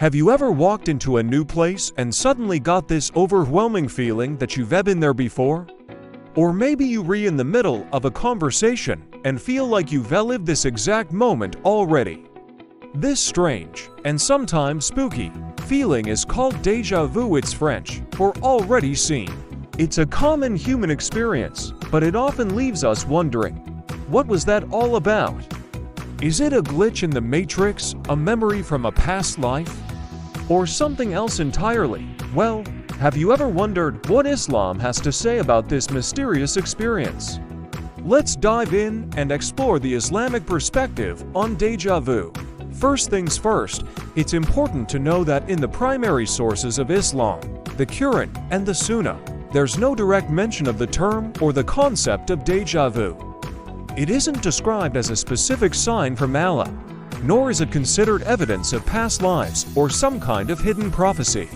Have you ever walked into a new place and suddenly got this overwhelming feeling that you've been there before? Or maybe you were in the middle of a conversation and feel like you've lived this exact moment already. This strange, and sometimes spooky, feeling is called déjà vu. It's French for already seen. It's a common human experience, but it often leaves us wondering, what was that all about? Is it a glitch in the Matrix, a memory from a past life, or something else entirely? Well, have you ever wondered what Islam has to say about this mysterious experience? Let's dive in and explore the Islamic perspective on déjà vu. First things first, it's important to know that in the primary sources of Islam, the Quran and the Sunnah, there's no direct mention of the term or the concept of déjà vu. It isn't described as a specific sign from Allah, nor is it considered evidence of past lives or some kind of hidden prophecy.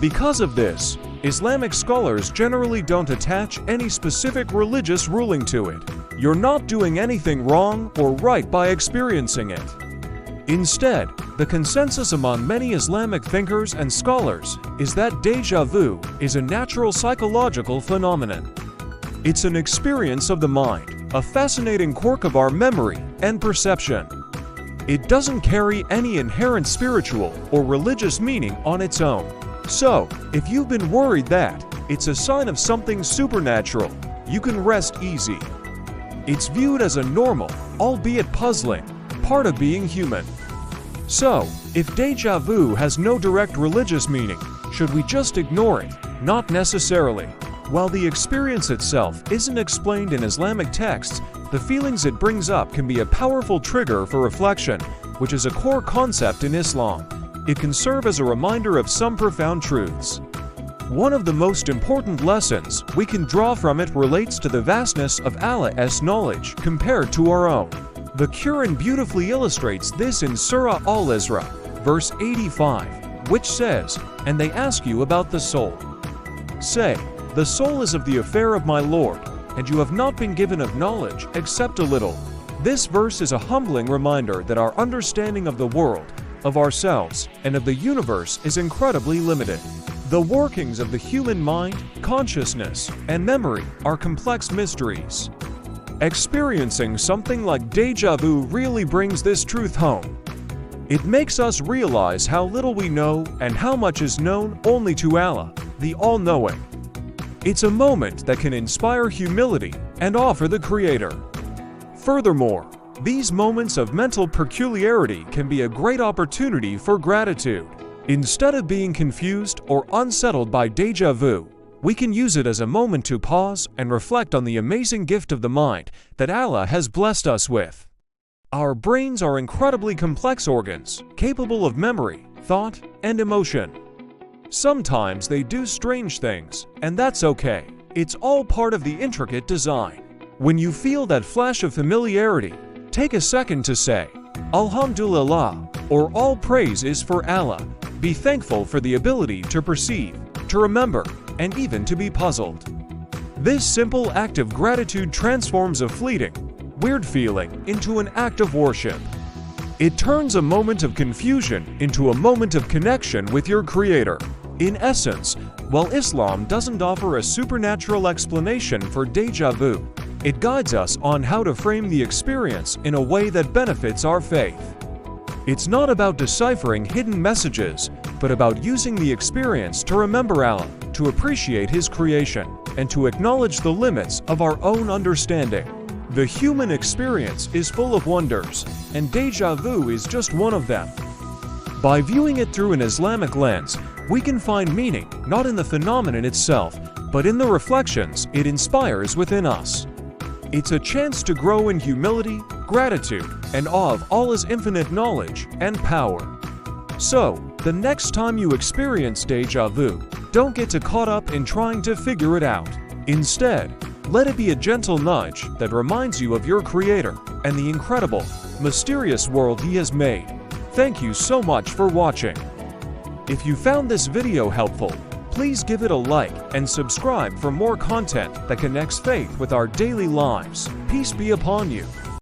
Because of this, Islamic scholars generally don't attach any specific religious ruling to it. You're not doing anything wrong or right by experiencing it. Instead, the consensus among many Islamic thinkers and scholars is that déjà vu is a natural psychological phenomenon. It's an experience of the mind, a fascinating quirk of our memory and perception. It doesn't carry any inherent spiritual or religious meaning on its own. So, if you've been worried that it's a sign of something supernatural, you can rest easy. It's viewed as a normal, albeit puzzling, part of being human. So, if déjà vu has no direct religious meaning, should we just ignore it? Not necessarily. While the experience itself isn't explained in Islamic texts, the feelings it brings up can be a powerful trigger for reflection, which is a core concept in Islam. It can serve as a reminder of some profound truths. One of the most important lessons we can draw from it relates to the vastness of Allah's knowledge compared to our own. The Quran beautifully illustrates this in Surah Al-Isra, verse 85, which says, "And they ask you about the soul. Say, the soul is of the affair of my Lord, and you have not been given of knowledge except a little." This verse is a humbling reminder that our understanding of the world, of ourselves, and of the universe is incredibly limited. The workings of the human mind, consciousness, and memory are complex mysteries. Experiencing something like déjà vu really brings this truth home. It makes us realize how little we know and how much is known only to Allah, the All-Knowing. It's a moment that can inspire humility and awe for the Creator. Furthermore, these moments of mental peculiarity can be a great opportunity for gratitude. Instead of being confused or unsettled by déjà vu, we can use it as a moment to pause and reflect on the amazing gift of the mind that Allah has blessed us with. Our brains are incredibly complex organs, capable of memory, thought, and emotion. Sometimes they do strange things, and that's okay. It's all part of the intricate design. When you feel that flash of familiarity, take a second to say, Alhamdulillah, or all praise is for Allah. Be thankful for the ability to perceive, to remember, and even to be puzzled. This simple act of gratitude transforms a fleeting, weird feeling into an act of worship. It turns a moment of confusion into a moment of connection with your Creator. In essence, while Islam doesn't offer a supernatural explanation for déjà vu, it guides us on how to frame the experience in a way that benefits our faith. It's not about deciphering hidden messages, but about using the experience to remember Allah, to appreciate His creation, and to acknowledge the limits of our own understanding. The human experience is full of wonders, and déjà vu is just one of them. By viewing it through an Islamic lens, we can find meaning not in the phenomenon itself, but in the reflections it inspires within us. It's a chance to grow in humility, gratitude, and awe of Allah's infinite knowledge and power. So, the next time you experience déjà vu, don't get too caught up in trying to figure it out. Instead, let it be a gentle nudge that reminds you of your Creator and the incredible, mysterious world He has made. Thank you so much for watching. If you found this video helpful, please give it a like and subscribe for more content that connects faith with our daily lives. Peace be upon you.